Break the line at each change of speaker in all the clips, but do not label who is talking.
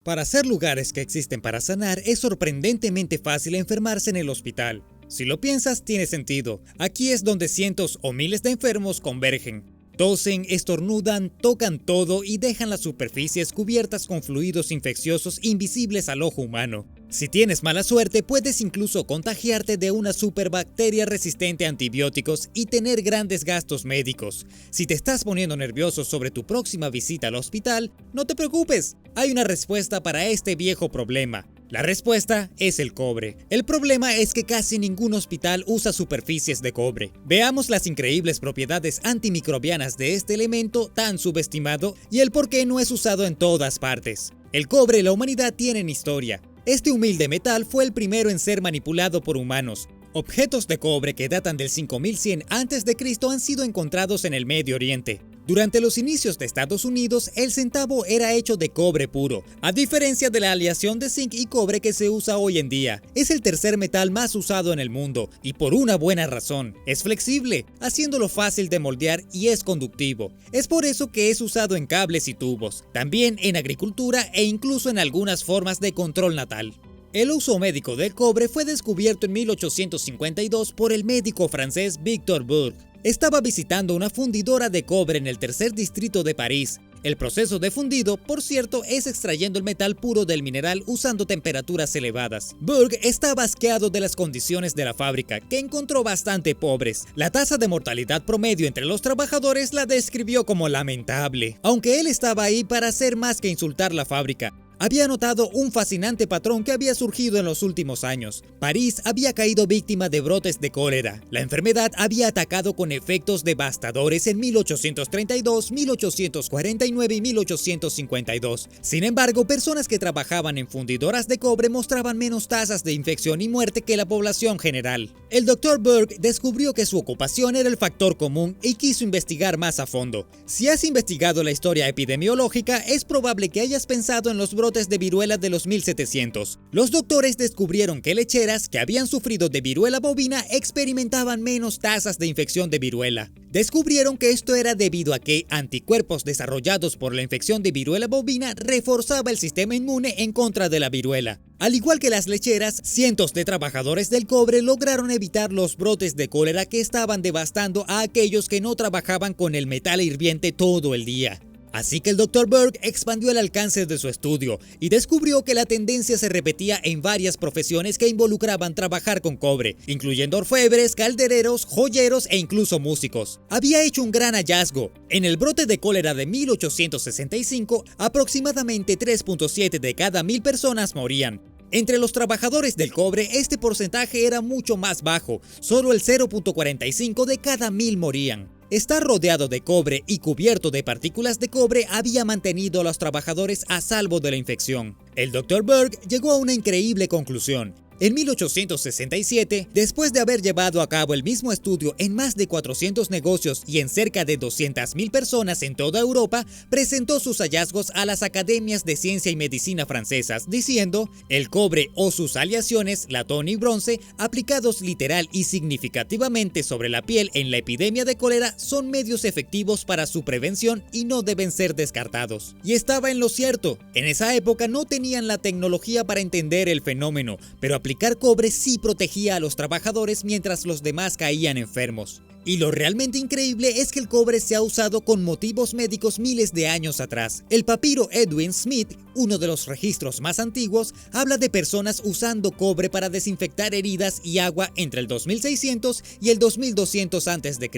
Para ser lugares que existen para sanar, es sorprendentemente fácil enfermarse en el hospital. Si lo piensas, tiene sentido. Aquí es donde cientos o miles de enfermos convergen. Tosen, estornudan, tocan todo y dejan las superficies cubiertas con fluidos infecciosos invisibles al ojo humano. Si tienes mala suerte, puedes incluso contagiarte de una superbacteria resistente a antibióticos y tener grandes gastos médicos. Si te estás poniendo nervioso sobre tu próxima visita al hospital, no te preocupes, hay una respuesta para este viejo problema. La respuesta es el cobre. El problema es que casi ningún hospital usa superficies de cobre. Veamos las increíbles propiedades antimicrobianas de este elemento tan subestimado y el por qué no es usado en todas partes. El cobre y la humanidad tienen historia. Este humilde metal fue el primero en ser manipulado por humanos. Objetos de cobre que datan del 5100 a.C. han sido encontrados en el Medio Oriente. Durante los inicios de Estados Unidos, el centavo era hecho de cobre puro, a diferencia de la aleación de zinc y cobre que se usa hoy en día. Es el tercer metal más usado en el mundo, y por una buena razón. Es flexible, haciéndolo fácil de moldear y es conductivo. Es por eso que es usado en cables y tubos, también en agricultura e incluso en algunas formas de control natal. El uso médico del cobre fue descubierto en 1852 por el médico francés Victor Bourg. Estaba visitando una fundidora de cobre en el tercer distrito de París. El proceso de fundido, por cierto, es extrayendo el metal puro del mineral usando temperaturas elevadas. Bourg estaba asqueado de las condiciones de la fábrica, que encontró bastante pobres. La tasa de mortalidad promedio entre los trabajadores la describió como lamentable, aunque él estaba ahí para hacer más que insultar la fábrica. Había notado un fascinante patrón que había surgido en los últimos años. París había caído víctima de brotes de cólera. La enfermedad había atacado con efectos devastadores en 1832, 1849 y 1852. Sin embargo, personas que trabajaban en fundidoras de cobre mostraban menos tasas de infección y muerte que la población general. El Dr. Bourg descubrió que su ocupación era el factor común y quiso investigar más a fondo. Si has investigado la historia epidemiológica, es probable que hayas pensado en los brotes de viruela de los 1700. Los doctores descubrieron que lecheras que habían sufrido de viruela bovina experimentaban menos tasas de infección de viruela. Descubrieron que esto era debido a que anticuerpos desarrollados por la infección de viruela bovina reforzaba el sistema inmune en contra de la viruela. Al igual que las lecheras, cientos de trabajadores del cobre lograron evitar los brotes de cólera que estaban devastando a aquellos que no trabajaban con el metal hirviente todo el día. Así que el Dr. Bourg expandió el alcance de su estudio y descubrió que la tendencia se repetía en varias profesiones que involucraban trabajar con cobre, incluyendo orfebres, caldereros, joyeros e incluso músicos. Había hecho un gran hallazgo. En el brote de cólera de 1865, aproximadamente 3.7 de cada 1000 personas morían. Entre los trabajadores del cobre, este porcentaje era mucho más bajo, solo el 0.45 de cada 1000 morían. Estar rodeado de cobre y cubierto de partículas de cobre había mantenido a los trabajadores a salvo de la infección. El Dr. Bourg llegó a una increíble conclusión. En 1867, después de haber llevado a cabo el mismo estudio en más de 400 negocios y en cerca de 200.000 personas en toda Europa, presentó sus hallazgos a las academias de ciencia y medicina francesas, diciendo: el cobre o sus aleaciones, latón y bronce, aplicados literal y significativamente sobre la piel en la epidemia de cólera, son medios efectivos para su prevención y no deben ser descartados. Y estaba en lo cierto. En esa época no tenían la tecnología para entender el fenómeno, pero aplicar cobre sí protegía a los trabajadores mientras los demás caían enfermos. Y lo realmente increíble es que el cobre se ha usado con motivos médicos miles de años atrás. El papiro Edwin Smith, uno de los registros más antiguos, habla de personas usando cobre para desinfectar heridas y agua entre el 2600 y el 2200 a.C.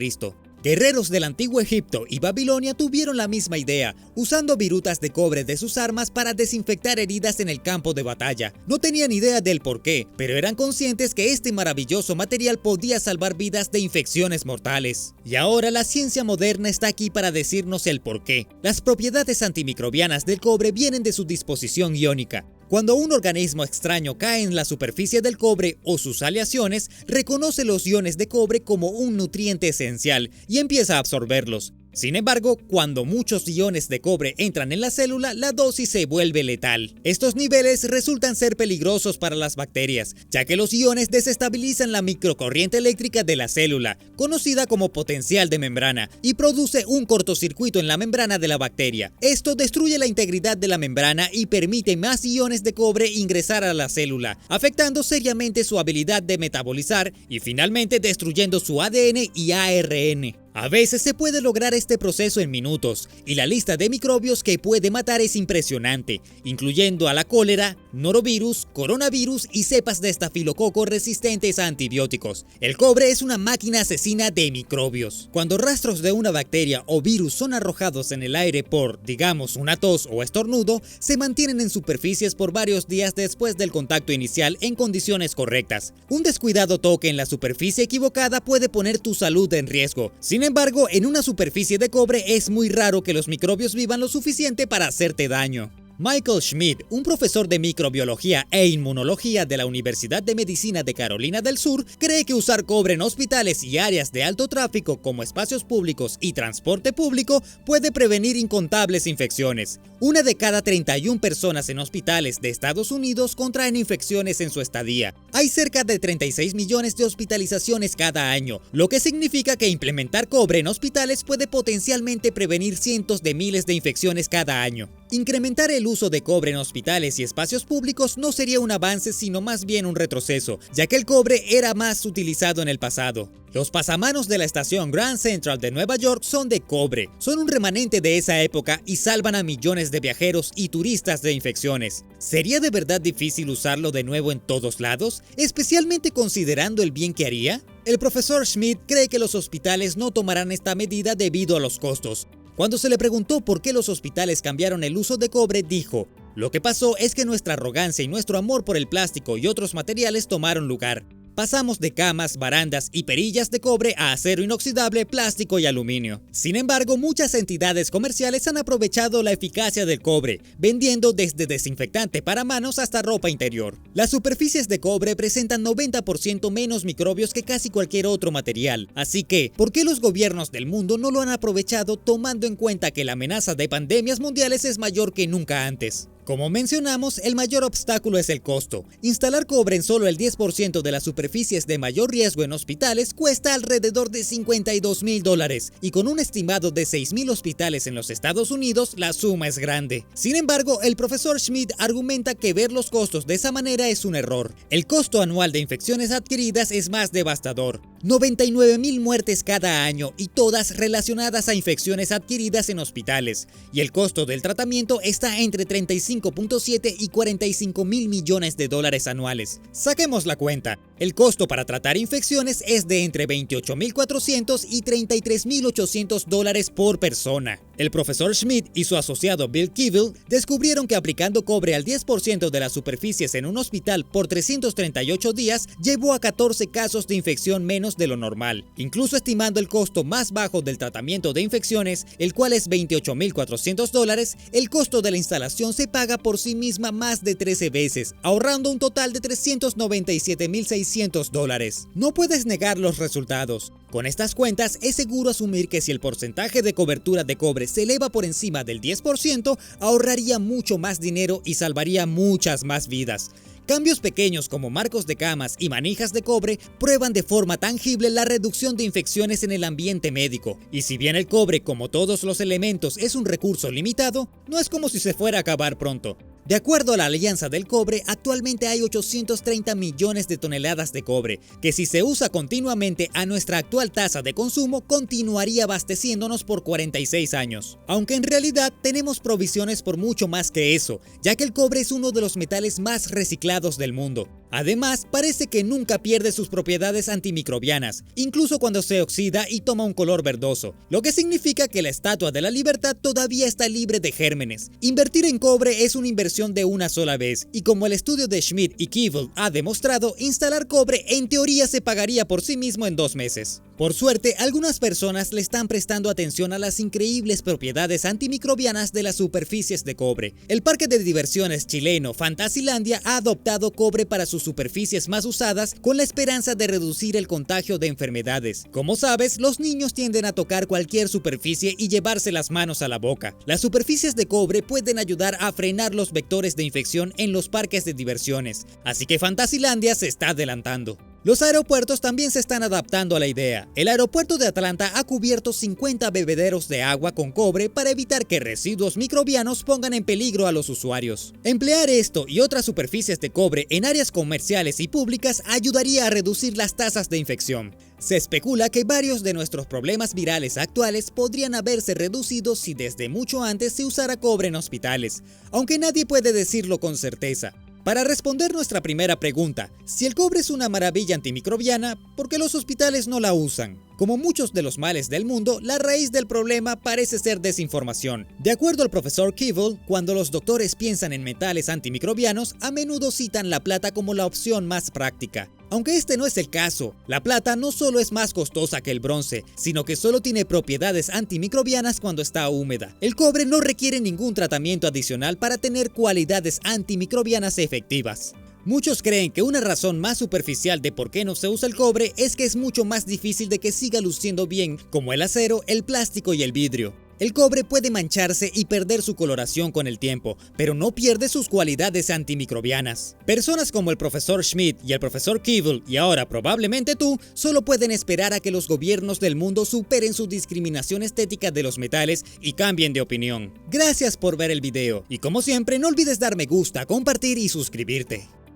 Guerreros del antiguo Egipto y Babilonia tuvieron la misma idea, usando virutas de cobre de sus armas para desinfectar heridas en el campo de batalla. No tenían idea del por qué, pero eran conscientes que este maravilloso material podía salvar vidas de infecciones mortales. Y ahora la ciencia moderna está aquí para decirnos el por qué. Las propiedades antimicrobianas del cobre vienen de su disposición iónica. Cuando un organismo extraño cae en la superficie del cobre o sus aleaciones, reconoce los iones de cobre como un nutriente esencial y empieza a absorberlos. Sin embargo, cuando muchos iones de cobre entran en la célula, la dosis se vuelve letal. Estos niveles resultan ser peligrosos para las bacterias, ya que los iones desestabilizan la microcorriente eléctrica de la célula, conocida como potencial de membrana, y produce un cortocircuito en la membrana de la bacteria. Esto destruye la integridad de la membrana y permite más iones de cobre ingresar a la célula, afectando seriamente su habilidad de metabolizar y finalmente destruyendo su ADN y ARN. A veces se puede lograr este proceso en minutos, y la lista de microbios que puede matar es impresionante, incluyendo a la cólera, norovirus, coronavirus y cepas de estafilococo resistentes a antibióticos. El cobre es una máquina asesina de microbios. Cuando rastros de una bacteria o virus son arrojados en el aire por, digamos, una tos o estornudo, se mantienen en superficies por varios días después del contacto inicial en condiciones correctas. Un descuidado toque en la superficie equivocada puede poner tu salud en riesgo. Sin embargo, en una superficie de cobre es muy raro que los microbios vivan lo suficiente para hacerte daño. Michael Schmidt, un profesor de microbiología e inmunología de la Universidad de Medicina de Carolina del Sur, cree que usar cobre en hospitales y áreas de alto tráfico como espacios públicos y transporte público puede prevenir incontables infecciones. Una de cada 31 personas en hospitales de Estados Unidos contraen infecciones en su estadía. Hay cerca de 36 millones de hospitalizaciones cada año, lo que significa que implementar cobre en hospitales puede potencialmente prevenir cientos de miles de infecciones cada año. Incrementar el uso de cobre en hospitales y espacios públicos no sería un avance, sino más bien un retroceso, ya que el cobre era más utilizado en el pasado. Los pasamanos de la estación Grand Central de Nueva York son de cobre, son un remanente de esa época y salvan a millones de viajeros y turistas de infecciones. ¿Sería de verdad difícil usarlo de nuevo en todos lados, especialmente considerando el bien que haría? El profesor Schmidt cree que los hospitales no tomarán esta medida debido a los costos. Cuando se le preguntó por qué los hospitales cambiaron el uso de cobre, dijo: "Lo que pasó es que nuestra arrogancia y nuestro amor por el plástico y otros materiales tomaron lugar. Pasamos de camas, barandas y perillas de cobre a acero inoxidable, plástico y aluminio". Sin embargo, muchas entidades comerciales han aprovechado la eficacia del cobre, vendiendo desde desinfectante para manos hasta ropa interior. Las superficies de cobre presentan 90% menos microbios que casi cualquier otro material. Así que, ¿por qué los gobiernos del mundo no lo han aprovechado, tomando en cuenta que la amenaza de pandemias mundiales es mayor que nunca antes? Como mencionamos, el mayor obstáculo es el costo. Instalar cobre en solo el 10% de las superficies de mayor riesgo en hospitales cuesta alrededor de $52,000, y con un estimado de 6,000 hospitales en los Estados Unidos, la suma es grande. Sin embargo, el profesor Schmidt argumenta que ver los costos de esa manera es un error. El costo anual de infecciones adquiridas es más devastador: 99,000 muertes cada año, y todas relacionadas a infecciones adquiridas en hospitales. Y el costo del tratamiento está entre 35.7 y 45,000 millones de dólares anuales. Saquemos la cuenta. El costo para tratar infecciones es de entre 28,400 y 33,800 dólares por persona. El profesor Schmidt y su asociado Bill Keevil descubrieron que aplicando cobre al 10% de las superficies en un hospital por 338 días llevó a 14 casos de infección menos de lo normal. Incluso estimando el costo más bajo del tratamiento de infecciones, el cual es 28,400 dólares, el costo de la instalación se paga por sí misma más de 13 veces, ahorrando un total de 397,600 dólares. No puedes negar los resultados. Con estas cuentas, es seguro asumir que si el porcentaje de cobertura de cobre se eleva por encima del 10%, ahorraría mucho más dinero y salvaría muchas más vidas. Cambios pequeños como marcos de camas y manijas de cobre prueban de forma tangible la reducción de infecciones en el ambiente médico. Y si bien el cobre, como todos los elementos, es un recurso limitado, no es como si se fuera a acabar pronto. De acuerdo a la Alianza del Cobre, actualmente hay 830 millones de toneladas de cobre, que si se usa continuamente a nuestra actual tasa de consumo, continuaría abasteciéndonos por 46 años. Aunque en realidad tenemos provisiones por mucho más que eso, ya que el cobre es uno de los metales más reciclados del mundo. Además, parece que nunca pierde sus propiedades antimicrobianas, incluso cuando se oxida y toma un color verdoso, lo que significa que la Estatua de la Libertad todavía está libre de gérmenes. Invertir en cobre es una inversión de una sola vez, y como el estudio de Schmidt y Keevil ha demostrado, instalar cobre en teoría se pagaría por sí mismo en 2 meses. Por suerte, algunas personas le están prestando atención a las increíbles propiedades antimicrobianas de las superficies de cobre. El parque de diversiones chileno Fantasilandia ha adoptado cobre para sus superficies más usadas con la esperanza de reducir el contagio de enfermedades. Como sabes, los niños tienden a tocar cualquier superficie y llevarse las manos a la boca. Las superficies de cobre pueden ayudar a frenar los vectores de infección en los parques de diversiones, así que Fantasilandia se está adelantando. Los aeropuertos también se están adaptando a la idea. El aeropuerto de Atlanta ha cubierto 50 bebederos de agua con cobre para evitar que residuos microbianos pongan en peligro a los usuarios. Emplear esto y otras superficies de cobre en áreas comerciales y públicas ayudaría a reducir las tasas de infección. Se especula que varios de nuestros problemas virales actuales podrían haberse reducido si desde mucho antes se usara cobre en hospitales, aunque nadie puede decirlo con certeza. Para responder nuestra primera pregunta, si el cobre es una maravilla antimicrobiana, ¿por qué los hospitales no la usan? Como muchos de los males del mundo, la raíz del problema parece ser desinformación. De acuerdo al profesor Keeble, cuando los doctores piensan en metales antimicrobianos, a menudo citan la plata como la opción más práctica. Aunque este no es el caso, la plata no solo es más costosa que el bronce, sino que solo tiene propiedades antimicrobianas cuando está húmeda. El cobre no requiere ningún tratamiento adicional para tener cualidades antimicrobianas efectivas. Muchos creen que una razón más superficial de por qué no se usa el cobre es que es mucho más difícil de que siga luciendo bien, como el acero, el plástico y el vidrio. El cobre puede mancharse y perder su coloración con el tiempo, pero no pierde sus cualidades antimicrobianas. Personas como el profesor Schmidt y el profesor Keeble, y ahora probablemente tú, solo pueden esperar a que los gobiernos del mundo superen su discriminación estética de los metales y cambien de opinión. Gracias por ver el video, y como siempre no olvides dar me gusta, compartir y suscribirte.